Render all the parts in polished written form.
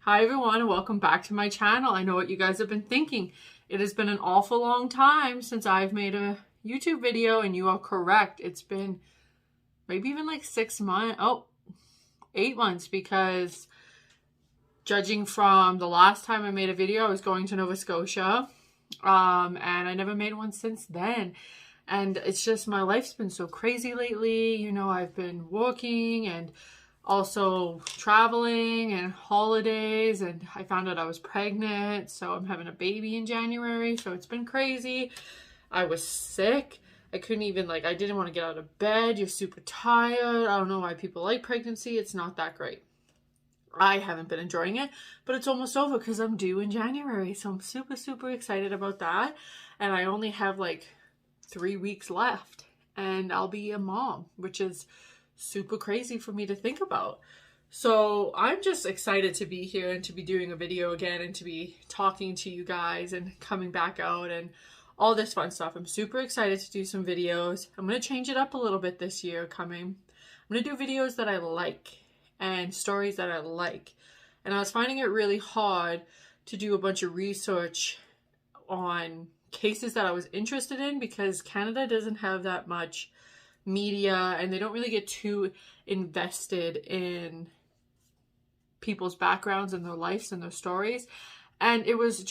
Hi everyone and welcome back to my channel. I know what you guys have been thinking. It has been an awful long time since I've made a YouTube video, and you are correct. It's been maybe even like 6 months, 8 months, because judging from the last time I made a video, I was going to Nova Scotia, and I never made one since then. And it's just, my life's been so crazy lately. You know, I've been working and also traveling and holidays, and I found out I was pregnant, so I'm having a baby in January, so it's been crazy. I was sick. I couldn't even, I didn't want to get out of bed. You're super tired. I don't know why people like pregnancy. It's not that great. I haven't been enjoying it, but it's almost over because I'm due in January, so I'm super excited about that. And I only have 3 weeks left and I'll be a mom, which is super crazy for me to think about. So I'm just excited to be here and to be doing a video again and to be talking to you guys and coming back out and all this fun stuff. I'm super excited to do some videos. I'm going to change it up a little bit this year coming. I'm going to do videos that I like and stories that I like. And I was finding it really hard to do a bunch of research on cases that I was interested in because Canada doesn't have that much media and they don't really get too invested in people's backgrounds and their lives and their stories. And it was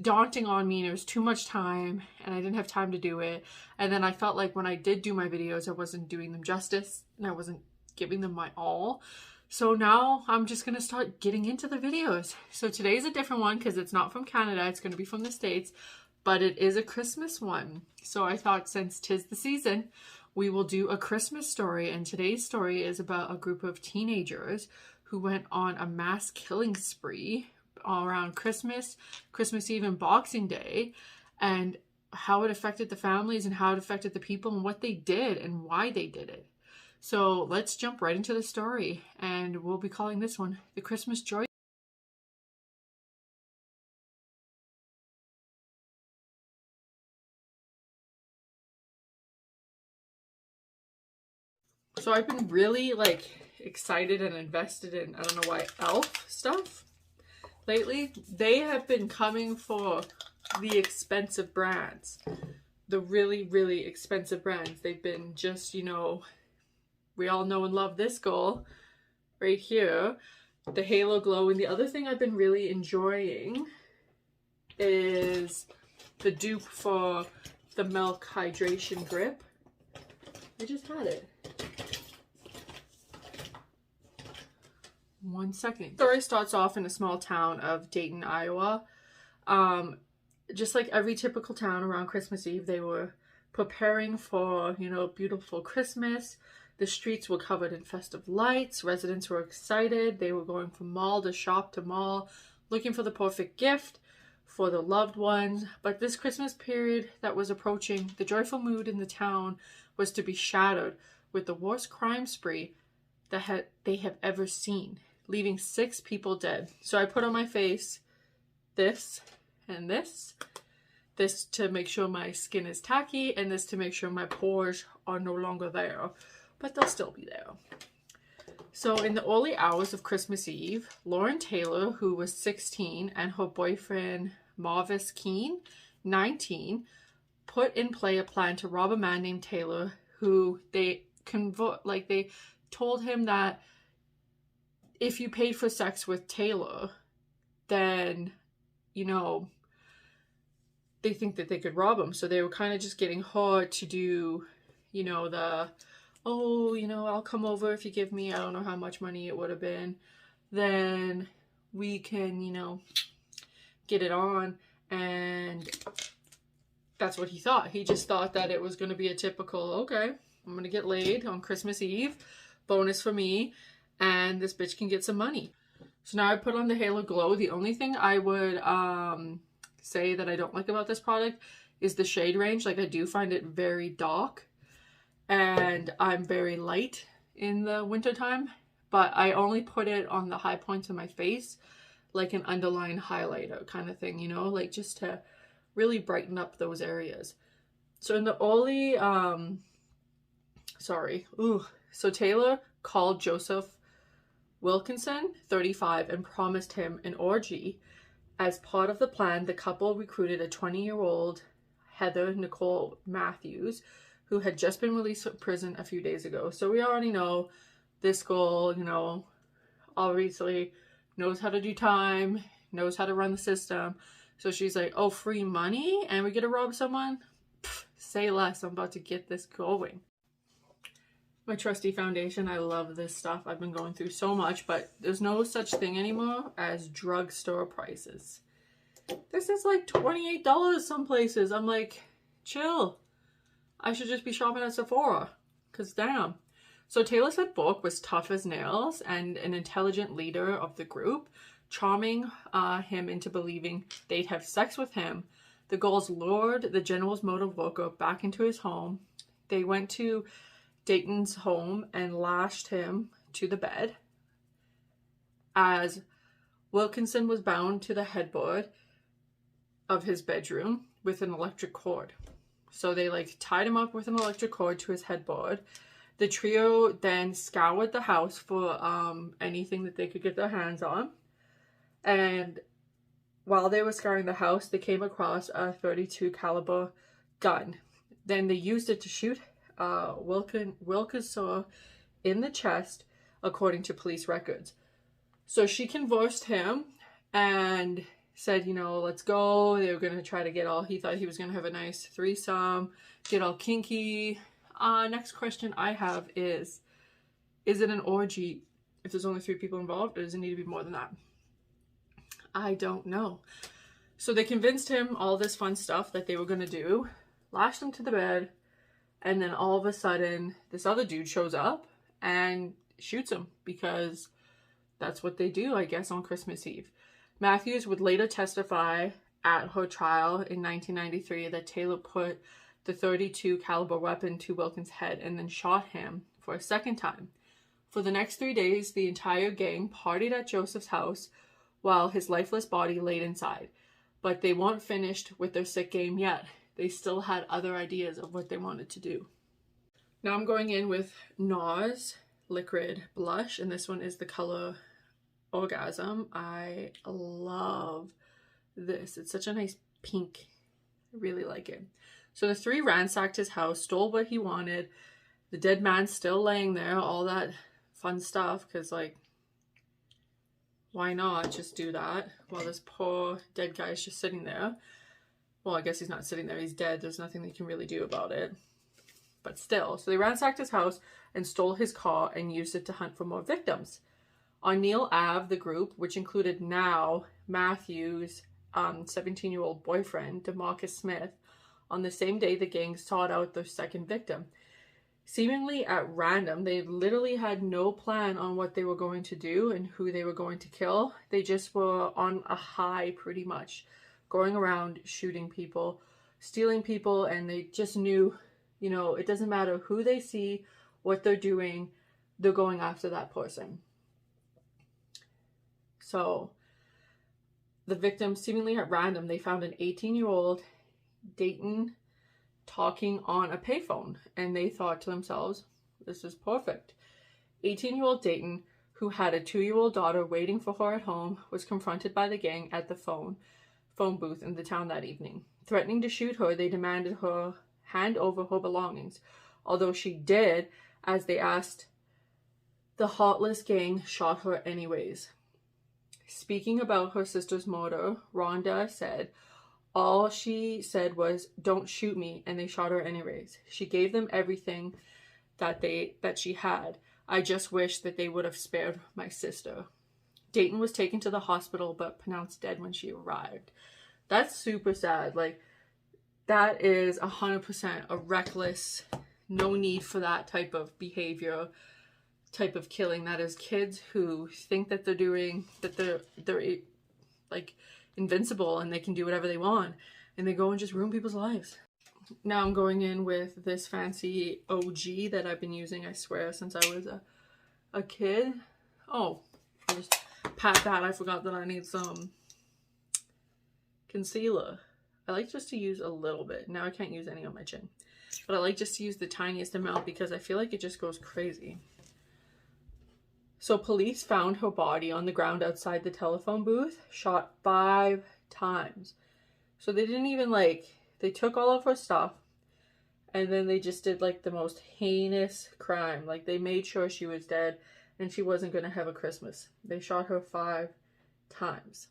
daunting on me, and it was too much time and I didn't have time to do it. And then I felt like when I did do my videos, I wasn't doing them justice and I wasn't giving them my all. So now I'm just going to start getting into the videos. So today's a different one because it's not from Canada. It's going to be from the States, but it is a Christmas one. So I thought, since 'tis the season, we will do a Christmas story. And today's story is about a group of teenagers who went on a mass killing spree around Christmas, Christmas Eve, and Boxing Day, and how it affected the families and how it affected the people and what they did and why they did it. So let's jump right into the story, and we'll be calling this one The Christmas Joy. So I've been really excited and invested in, I don't know why, elf stuff lately. They have been coming for the expensive brands, the really expensive brands. They've been just, we all know and love this girl right here, the Halo Glow. And the other thing I've been really enjoying is the dupe for the Milk Hydration Grip. I just had it. 1 second. The story starts off in a small town of Dayton, Iowa. Just like every typical town around Christmas Eve, they were preparing for, beautiful Christmas. The streets were covered in festive lights. Residents were excited. They were going from mall to shop to mall, looking for the perfect gift for the loved ones. But this Christmas period that was approaching, the joyful mood in the town was to be shattered with the worst crime spree that they have ever seen, leaving 6 people dead. So I put on my face this and this to make sure my skin is tacky, and this to make sure my pores are no longer there, but they'll still be there. So in the early hours of Christmas Eve, Lauren Taylor, who was 16, and her boyfriend Marvis Keene, 19, put in play a plan to rob a man named Taylor, who they told him that if you paid for sex with Taylor, then, they think that they could rob him. So they were kind of just getting her to do, I'll come over if you give me, I don't know how much money it would have been. Then we can, get it on. And that's what he thought. He just thought that it was going to be a typical, okay, I'm going to get laid on Christmas Eve. Bonus for me. And this bitch can get some money. So now I put on the Halo Glow. The only thing I would say that I don't like about this product is the shade range. I do find it very dark, and I'm very light in the wintertime, but I only put it on the high points of my face, like an underline highlighter kind of thing, just to really brighten up those areas. So in the early, so Taylor called Joseph Wilkinson, 35, and promised him an orgy. As part of the plan, the couple recruited a 20-year-old Heather Nicole Matthews, who had just been released from prison a few days ago. So we already know this girl, you know, obviously knows how to do time, knows how to run the system. So she's like, oh, free money and we get to rob someone? Pfft, say less, I'm about to get this going. My trusty foundation, I love this stuff. I've been going through so much, but there's no such thing anymore as drugstore prices. This is like $28 some places. I'm like, chill. I should just be shopping at Sephora, because damn. So Taylor said Book was tough as nails and an intelligent leader of the group, charming him into believing they'd have sex with him. The girls lured the general's motor worker back into his home. They went to Dayton's home and lashed him to the bed as Wilkinson was bound to the headboard of his bedroom with an electric cord. So they like tied him up with an electric cord to his headboard. The trio then scoured the house for anything that they could get their hands on. And while they were scouring the house, they came across a .32 caliber gun. Then they used it to shoot Wilkinson in the chest, according to police records. So she convulsed him and said, you know, let's go. They were going to try to get all, he thought he was going to have a nice threesome, get all kinky. Next question I have is it an orgy if there's only 3 people involved, or does it need to be more than that? I don't know. So they convinced him all this fun stuff that they were going to do, lashed him to the bed, and then all of a sudden this other dude shows up and shoots him, because that's what they do, I guess, on Christmas Eve. Matthews would later testify at her trial in 1993 that Taylor put the .32 caliber weapon to Wilkins' head and then shot him for a second time. For the next 3 days, the entire gang partied at Joseph's house while his lifeless body laid inside. But they weren't finished with their sick game yet. They still had other ideas of what they wanted to do. Now I'm going in with NARS Liquid Blush, and this one is the color Orgasm. I love this. It's such a nice pink. I really like it. So the 3 ransacked his house, stole what he wanted. The dead man's still laying there, all that fun stuff, because, like, why not just do that while this poor dead guy is just sitting there? Well, I guess he's not sitting there. He's dead. There's nothing they can really do about it. But still. So they ransacked his house and stole his car and used it to hunt for more victims. On Neil Ave, the group, which included now Matthew's 17-year-old boyfriend, DeMarcus Smith, on the same day the gang sought out their second victim. Seemingly at random, they literally had no plan on what they were going to do and who they were going to kill. They just were on a high, pretty much, going around shooting people, stealing people, and they just knew, you know, it doesn't matter who they see, what they're doing, they're going after that person. So the victim, seemingly at random, they found an 18-year-old Dayton talking on a payphone, and they thought to themselves, this is perfect. 18-year-old Dayton, who had a 2-year-old daughter waiting for her at home, was confronted by the gang at the phone booth in the town that evening. Threatening to shoot her, they demanded her hand over her belongings. Although she did, as they asked, the heartless gang shot her anyways. Speaking about her sister's murder, Rhonda said, all she said was, don't shoot me, and they shot her anyways. She gave them everything that she had. I just wish that they would have spared my sister. Dayton was taken to the hospital but pronounced dead when she arrived. That's super sad. Like, that is 100% a reckless, no need for that type of behavior, type of killing. That is kids who think that they're like invincible and they can do whatever they want, and they go and just ruin people's lives. Now I'm going in with this fancy OG that I've been using, I swear, since I was a kid. Oh, I just pat that. I forgot that I need some concealer. I like just to use a little bit. Now I can't use any on my chin, but I like just to use the tiniest amount because I feel like it just goes crazy. So police found her body on the ground outside the telephone booth, shot 5 times. So they didn't even they took all of her stuff and then they just did the most heinous crime. Like they made sure she was dead and she wasn't going to have a Christmas. They shot her 5 times.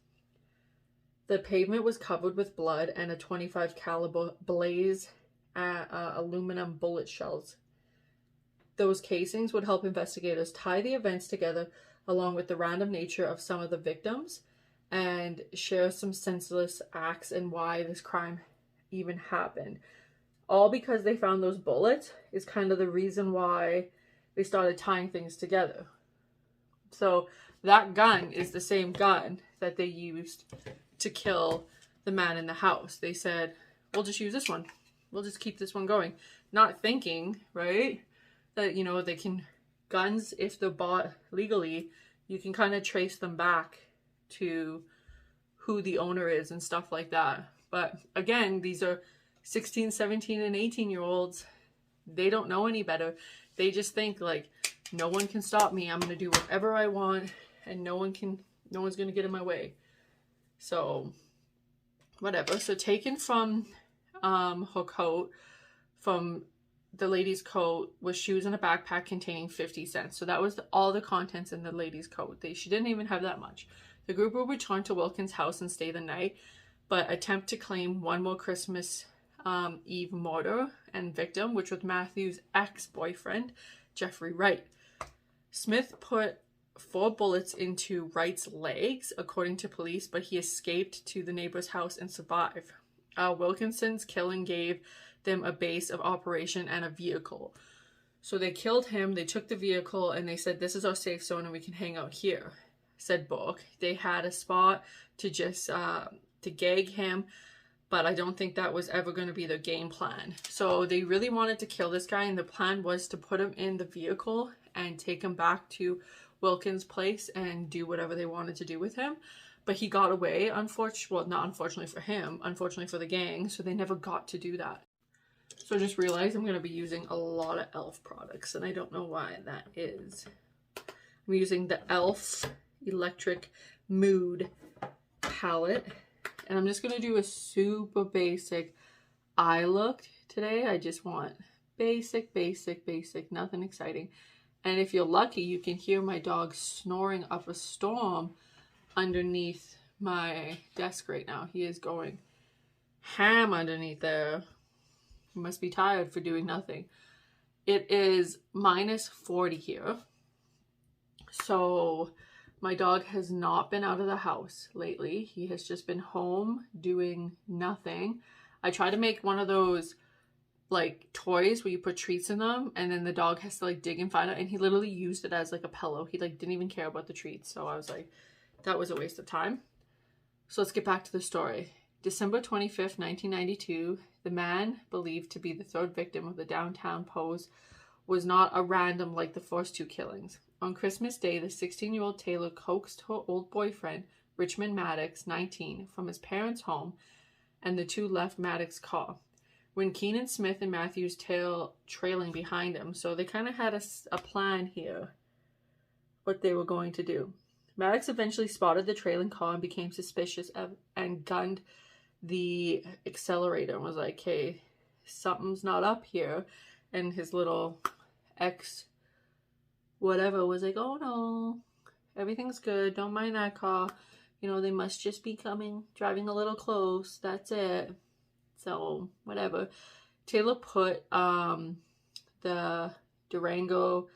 The pavement was covered with blood and a .25 caliber blaze aluminum bullet shells. Those casings would help investigators tie the events together along with the random nature of some of the victims and share some senseless acts and why this crime even happened. All because they found those bullets is kind of the reason why they started tying things together. So that gun is the same gun that they used to kill the man in the house. They said, we'll just use this one. We'll just keep this one going. Not thinking, right, that, they can, guns, if they're bought legally, you can kind of trace them back to who the owner is and stuff like that. But again, these are 16, 17, and 18-year-olds. They don't know any better. They just think no one can stop me. I'm going to do whatever I want and no one's going to get in my way. So whatever. So taken from her coat, from the lady's coat, was shoes and a backpack containing 50 cents. So that was all the contents in the lady's coat. She didn't even have that much. The group would return to Wilkins' house and stay the night, but attempt to claim one more Christmas Eve murder and victim, which was Matthew's ex-boyfriend, Jeffrey Wright. Smith put 4 bullets into Wright's legs, according to police, but he escaped to the neighbor's house and survived. Wilkinson's killing gave them a base of operation and a vehicle. So they killed him, they took the vehicle, and they said, this is our safe zone and we can hang out here, said Book. They had a spot to just, to gag him, but I don't think that was ever going to be their game plan. So they really wanted to kill this guy, and the plan was to put him in the vehicle and take him back to Wilkins' place and do whatever they wanted to do with him. But he got away, well, not unfortunately for him, unfortunately for the gang, so they never got to do that. So I just realized I'm going to be using a lot of e.l.f. products, and I don't know why that is. I'm using the e.l.f. Electric Mood palette, and I'm just going to do a super basic eye look today. I just want basic, nothing exciting. And if you're lucky, you can hear my dog snoring up a storm underneath my desk right now. He is going ham underneath there. He must be tired for doing nothing. It is -40 here. So my dog has not been out of the house lately. He has just been home doing nothing. I try to make one of those toys where you put treats in them and then the dog has to dig and find it, and he literally used it as a pillow. He didn't even care about the treats. So I was like, that was a waste of time. So let's get back to the story. December 25th, 1992, the man believed to be the 3rd victim of the downtown pose was not a random like the first 2 killings. On Christmas Day, the 16-year-old Taylor coaxed her old boyfriend, Richmond Maddox, 19, from his parents' home, and the two left Maddox's car. When Keenan Smith and Matthew's trailing behind him, so they kind of had a plan here, what they were going to do. Maddox eventually spotted the trailing car and became suspicious and gunned the accelerator and was like, hey, something's not up here. And his little ex-whatever was like, oh no, everything's good, don't mind that car. They must just be driving a little close, that's it. So, whatever. Taylor put the Durango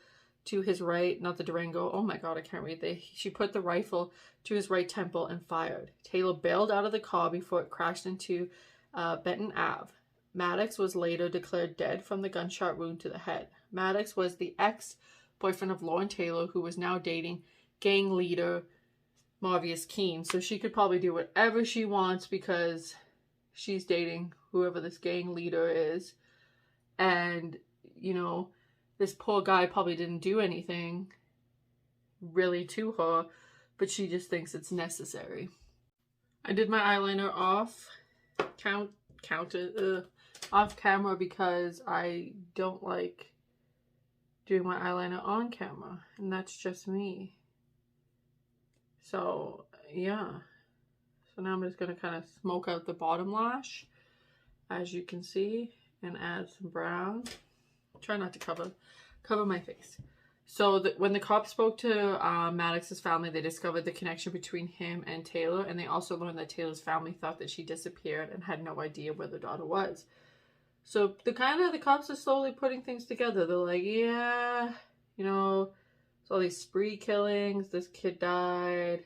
to his right, not the Durango, oh my god, I can't read. She put the rifle to his right temple and fired. Taylor bailed out of the car before it crashed into Benton Ave. Maddox was later declared dead from the gunshot wound to the head. Maddox was the ex-boyfriend of Lauren Taylor, who was now dating gang leader Marvius Keene. So she could probably do whatever she wants because she's dating whoever this gang leader is. And, this poor guy probably didn't do anything really to her, but she just thinks it's necessary. I did my eyeliner off camera because I don't like doing my eyeliner on camera, and that's just me. So yeah, so now I'm just gonna kind of smoke out the bottom lash, as you can see, and add some brown. Try not to cover my face. So when the cops spoke to Maddox's family, they discovered the connection between him and Taylor, and they also learned that Taylor's family thought that she disappeared and had no idea where their daughter was. So the cops are slowly putting things together. They're like, yeah, you know, it's all these spree killings, this kid died.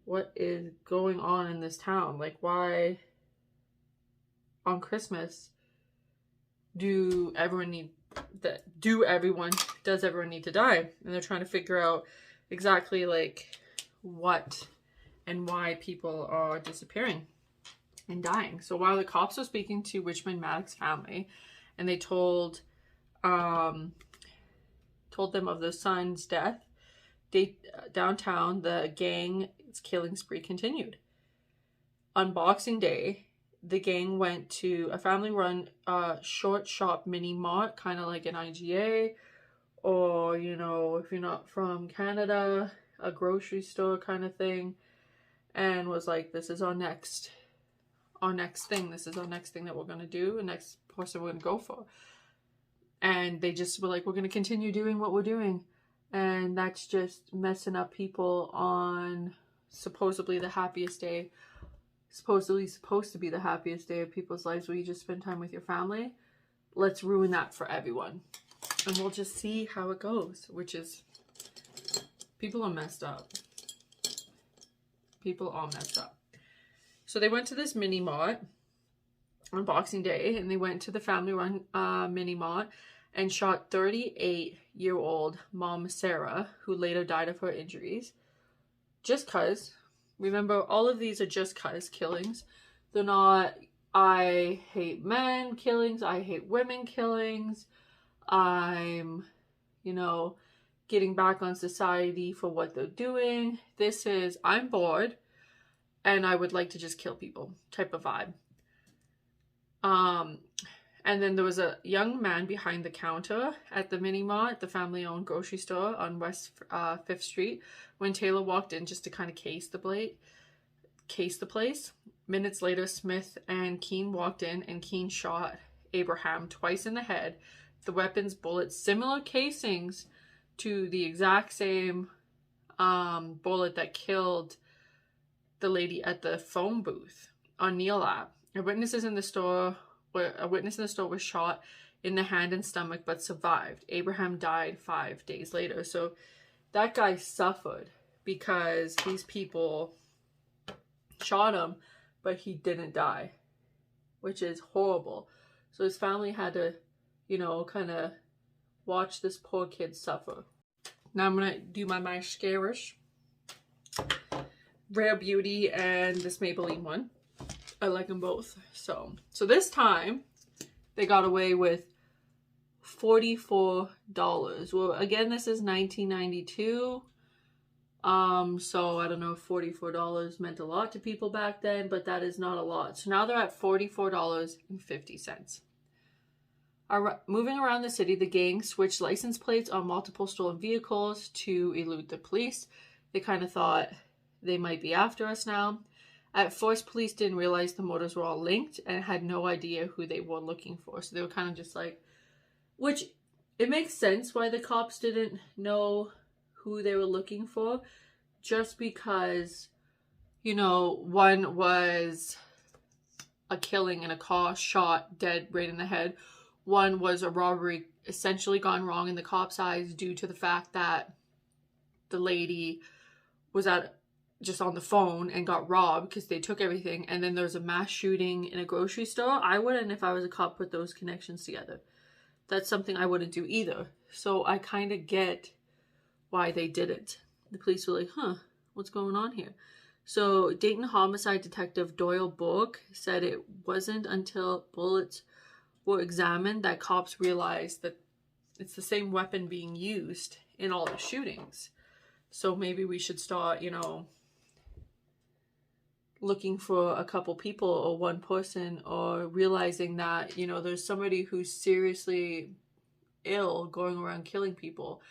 What is going on in this town? Like, why on Christmas does everyone need to die? And they're trying to figure out exactly like what and why people are disappearing and dying. So while the cops were speaking to Richmond Maddox's family, and they told them of their son's death, downtown the gang's killing spree continued. On Boxing Day, the gang went to a family-run short shop mini mart, kind of like an IGA, or, you know, if you're not from Canada, a grocery store kind of thing, and was like, this is our next thing. This is our next thing that we're going to do, the next person we're going to go for. And they just were like, we're going to continue doing what we're doing. And that's just messing up people on supposedly the happiest day, supposedly supposed to be the happiest day of people's lives, where you just spend time with your family. Let's ruin that for everyone. And we'll just see how it goes, which is, people are messed up. People are messed up. So they went to this mini mart on Boxing Day, and they went to the family-run mini mart and shot 38-year-old mom Sarah, who later died of her injuries. Just cause. Remember, all of these are just cause killings. They're not, I hate men killings, I hate women killings, I'm, you know, getting back on society for what they're doing. This is, I'm bored and I would like to just kill people type of vibe. And then there was a young man behind the counter at the mini mart, the family-owned grocery store on West 5th Street, when Taylor walked in just to kind of case the place. Minutes later, Smith and Keene walked in, and Keene shot Abraham twice in the head. The weapon's bullets, similar casings to the exact same bullet that killed the lady at the phone booth on Neil Ave. A witness in the store was shot in the hand and stomach but survived. Abraham died 5 days later. So that guy suffered because these people shot him, but he didn't die, which is horrible. So his family had to, you know, kind of watch this poor kid suffer. Now I'm gonna do my mascaras. Rare Beauty and this Maybelline one. I like them both. So this time they got away with $44. Well, again, this is 1992. So I don't know if $44 meant a lot to people back then, but that is not a lot. So now they're at $44.50. Moving around the city, the gang switched license plates on multiple stolen vehicles to elude the police. They kind of thought they might be after us now. At first, police didn't realize the motors were all linked and had no idea who they were looking for. So they were kind of just like, which it makes sense why the cops didn't know who they were looking for, just because, you know, one was a killing in a car, shot dead right in the head. One was a robbery essentially gone wrong in the cops' eyes due to the fact that the lady was just on the phone and got robbed because they took everything. And then there's a mass shooting in a grocery store. I wouldn't, if I was a cop, put those connections together. That's something I wouldn't do either. So I kind of get why they did it. The police were like, huh, what's going on here? So Dayton homicide detective Doyle Bourke said it wasn't until bullets were examined that cops realized that it's the same weapon being used in all the shootings. So maybe we should start, you know, looking for a couple people or one person, or realizing that, you know, there's somebody who's seriously ill going around killing people.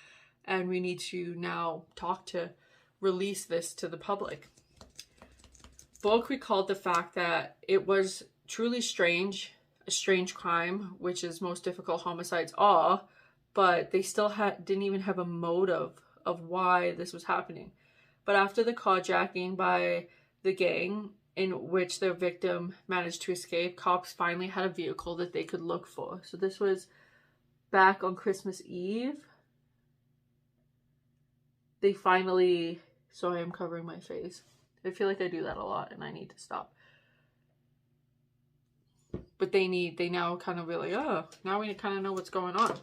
And we need to now talk to release this to the public. Book recalled the fact that it was truly strange, a strange crime, which is most difficult homicides are, but they still didn't even have a motive of why this was happening. But after the carjacking by the gang, in which their victim managed to escape, cops finally had a vehicle that they could look for. So this was back on Christmas Eve. They finally... Sorry, I'm covering my face. I feel like I do that a lot and I need to stop. But they now kind of really, now we kind of know what's going on.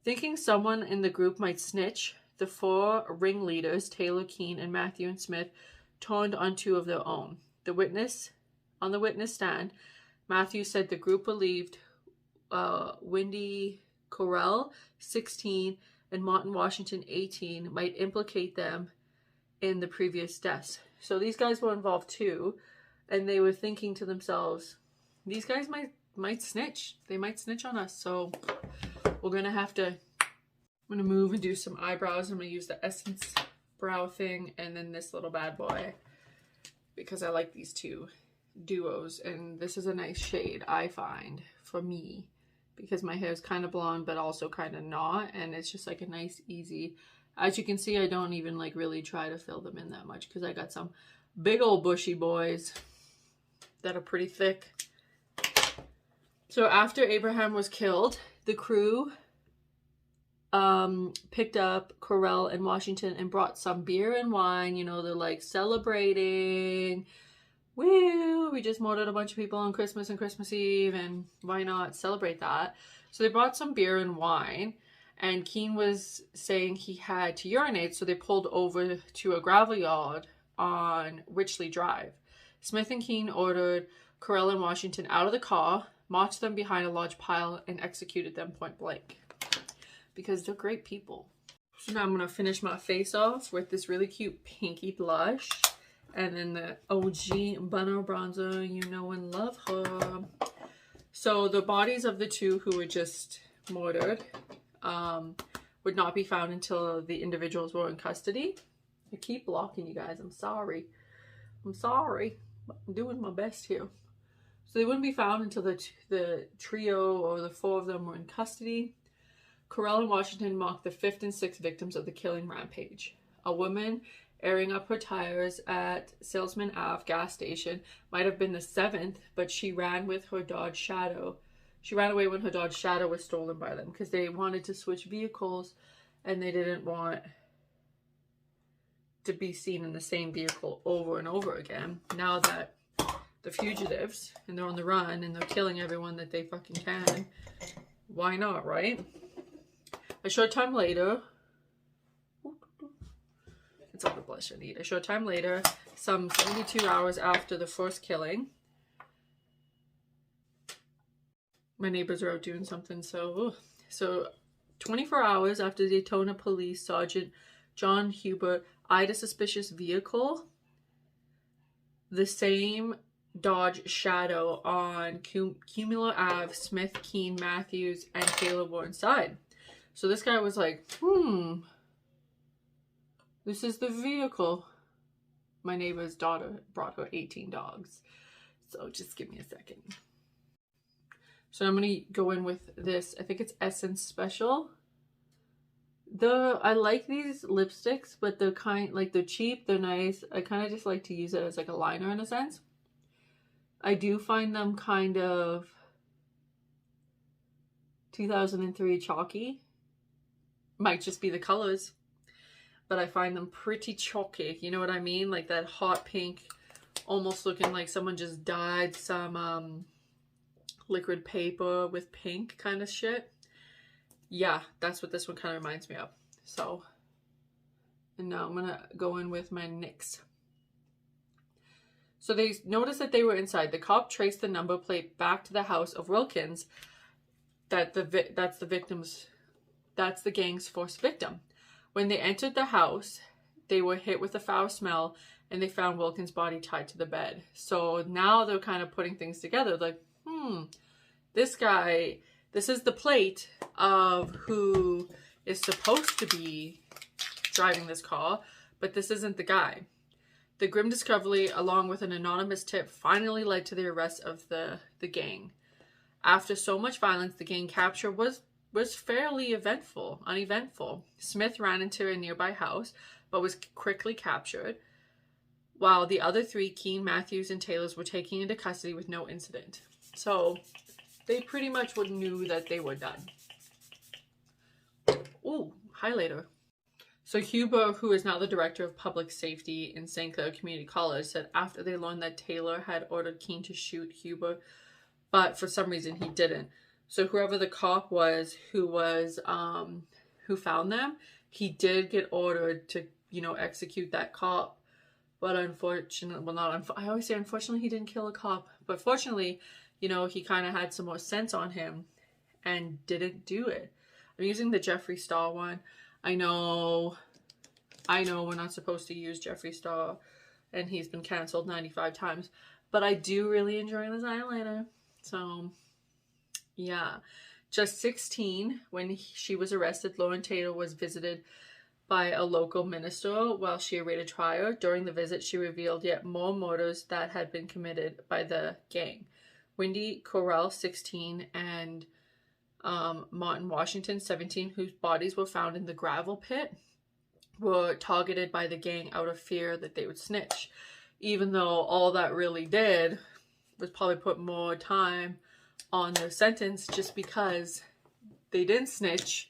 Thinking someone in the group might snitch, the 4 ringleaders, Taylor, Keene, and Matthew and Smith, turned on 2 of their own. On the witness stand, Matthew said the group believed Wendy Correll, 16, and Martin Washington, 18, might implicate them in the previous deaths. So these guys were involved too, and they were thinking to themselves, these guys might snitch. They might snitch on us. So we're gonna have to, I'm gonna move and do some eyebrows. I'm gonna use the Essence brow thing and then this little bad boy, because I like these 2 duos, and this is a nice shade, I find, for me, because my hair is kind of blonde but also kind of not, and it's just like a nice easy, as you can see, I don't even like really try to fill them in that much because I got some big old bushy boys that are pretty thick. So after Abraham was killed, the crew picked up Correll and Washington and brought some beer and wine. You know, they're like celebrating. Woo! We just murdered a bunch of people on Christmas and Christmas Eve, and why not celebrate that? So they brought some beer and wine, and Keene was saying he had to urinate, so they pulled over to a gravel yard on Richley Drive. Smith and Keene ordered Correll and Washington out of the car, marched them behind a large pile, and executed them point blank. Because they're great people. So now I'm going to finish my face off with this really cute pinky blush. And then the OG Bunner Bronzer, you know and love her. So the bodies of the 2 who were just murdered would not be found until the individuals were in custody. I keep blocking you guys. I'm sorry. I'm sorry. I'm doing my best here. So they wouldn't be found until the trio or the 4 of them were in custody. Correll and Washington marked the 5th and 6th victims of the killing rampage. A woman airing up her tires at Salesman Ave gas station might have been the 7th, but she ran with her Dodge Shadow. She ran away when her Dodge Shadow was stolen by them because they wanted to switch vehicles and they didn't want to be seen in the same vehicle over and over again. Now that the fugitives and they're on the run and they're killing everyone that they fucking can, why not, right? A short time later, it's all the blush I need. A short time later, some 72 hours after the first killing, my neighbors are out doing something, so 24 hours after Daytona Police Sergeant John Hubert eyed a suspicious vehicle, the same Dodge Shadow on Cumula Ave, Smith, Keene, Matthews, and Taylor were inside. So this guy was like, this is the vehicle. My neighbor's daughter brought her 18 dogs. So just give me a second. So I'm going to go in with this. I think it's Essence Special. I like these lipsticks, but they're they're cheap, they're nice. I kind of just like to use it as like a liner in a sense. I do find them kind of 2003 chalky. Might just be the colors, but I find them pretty chalky. You know what I mean? Like that hot pink, almost looking like someone just dyed some liquid paper with pink kind of shit. Yeah, that's what this one kind of reminds me of. So, and now I'm gonna go in with my NYX. So they noticed that they were inside. The cop traced the number plate back to the house of Wilkins. That's the gang's first victim. When they entered the house, they were hit with a foul smell and they found Wilkins' body tied to the bed. So now they're kind of putting things together. Like, this guy This is the plate of who is supposed to be driving this car, but this isn't the guy. The grim discovery, along with an anonymous tip, finally led to the arrest of the gang. After so much violence, the gang capture was fairly uneventful. Smith ran into a nearby house, but was quickly captured, while the other three, Keene, Matthews, and Taylors, were taken into custody with no incident. So they pretty much knew that they were done. Ooh, highlighter. So Huber, who is now the director of public safety in St. Clair Community College, said after they learned that Taylor had ordered Keene to shoot Huber, but for some reason he didn't. So whoever the cop was who found them, he did get ordered to, execute that cop. But unfortunately, I always say unfortunately he didn't kill a cop. But fortunately, he kind of had some more sense on him and didn't do it. I'm using the Jeffree Star one. I know we're not supposed to use Jeffree Star, and he's been canceled 95 times. But I do really enjoy this eyeliner. So, yeah. Just 16, when she was arrested, Lauren Taylor was visited by a local minister while she awaited trial. During the visit, she revealed yet more murders that had been committed by the gang. Wendy Correll, 16, and Martin Washington, 17, whose bodies were found in the gravel pit, were targeted by the gang out of fear that they would snitch. Even though all that really did was probably put more time on their sentence just because they didn't snitch.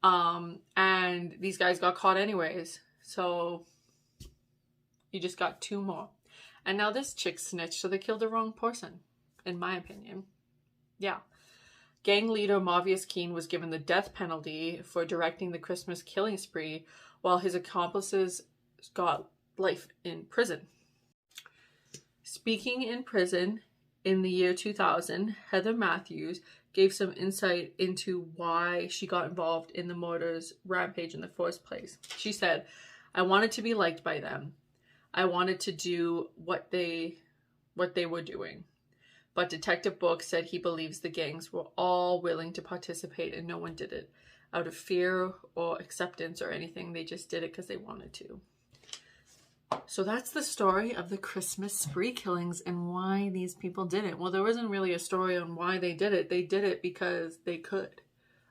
And these guys got caught anyways. So you just got 2 more. And now this chick snitched, so they killed the wrong person, in my opinion. Yeah. Gang leader Mavius Keene was given the death penalty for directing the Christmas killing spree, while his accomplices got life in prison. Speaking in prison in the year 2000, Heather Matthews gave some insight into why she got involved in the murders rampage in the first place. She said, "I wanted to be liked by them. I wanted to do what they were doing. But Detective Book said he believes the gangs were all willing to participate and no one did it out of fear or acceptance or anything. They just did it because they wanted to." So that's the story of the Christmas spree killings and why these people did it. Well, there wasn't really a story on why they did it. They did it because they could,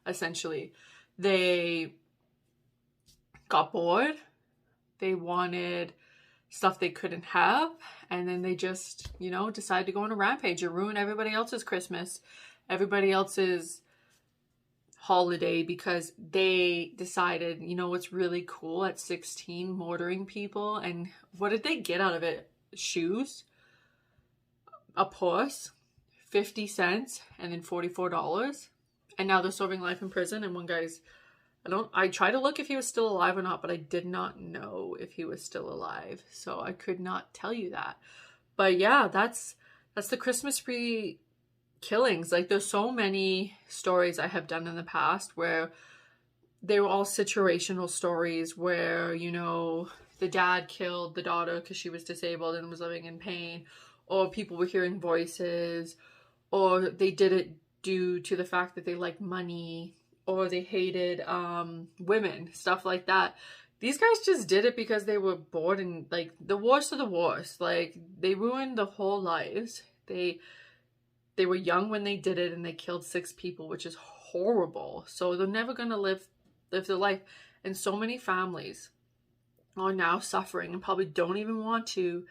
essentially. They got bored. They wanted stuff they couldn't have. And then they just, decided to go on a rampage and ruin everybody else's Christmas, everybody else's holiday, because they decided, what's really cool at 16, murdering people. And what did they get out of it? Shoes, a purse, 50 cents, and then $44. And now they're serving life in prison. And one guy's, I tried to look if he was still alive or not, but I did not know if he was still alive. So I could not tell you that. But yeah, that's the Christmas spree killings. Like, there's so many stories I have done in the past where they were all situational stories where, the dad killed the daughter because she was disabled and was living in pain, or people were hearing voices, or they did it due to the fact that they liked money, or they hated women, stuff like that. These guys just did it because they were bored, and like the worst of the worst. Like, they ruined their whole lives. They were young when they did it, and they killed 6 people, which is horrible. So they're never going to live their life. And so many families are now suffering and probably don't even want to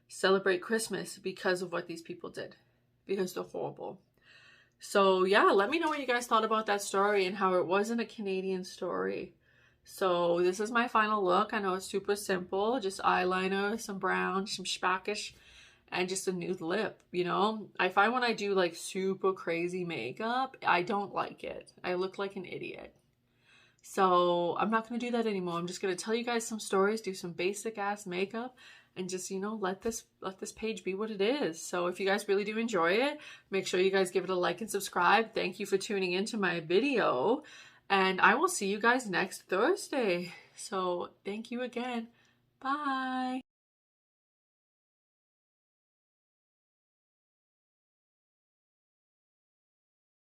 celebrate Christmas because of what these people did, because they're horrible. So yeah, let me know what you guys thought about that story and how it wasn't a Canadian story. So this is my final look. I know it's super simple, just eyeliner, some brown, some spakish, and just a nude lip. I find when I do like super crazy makeup, I don't like it. I look like an idiot. So I'm not going to do that anymore. I'm just going to tell you guys some stories, do some basic ass makeup, and just, let this page be what it is. So if you guys really do enjoy it, make sure you guys give it a like and subscribe. Thank you for tuning into my video, and I will see you guys next Thursday. So thank you again. Bye.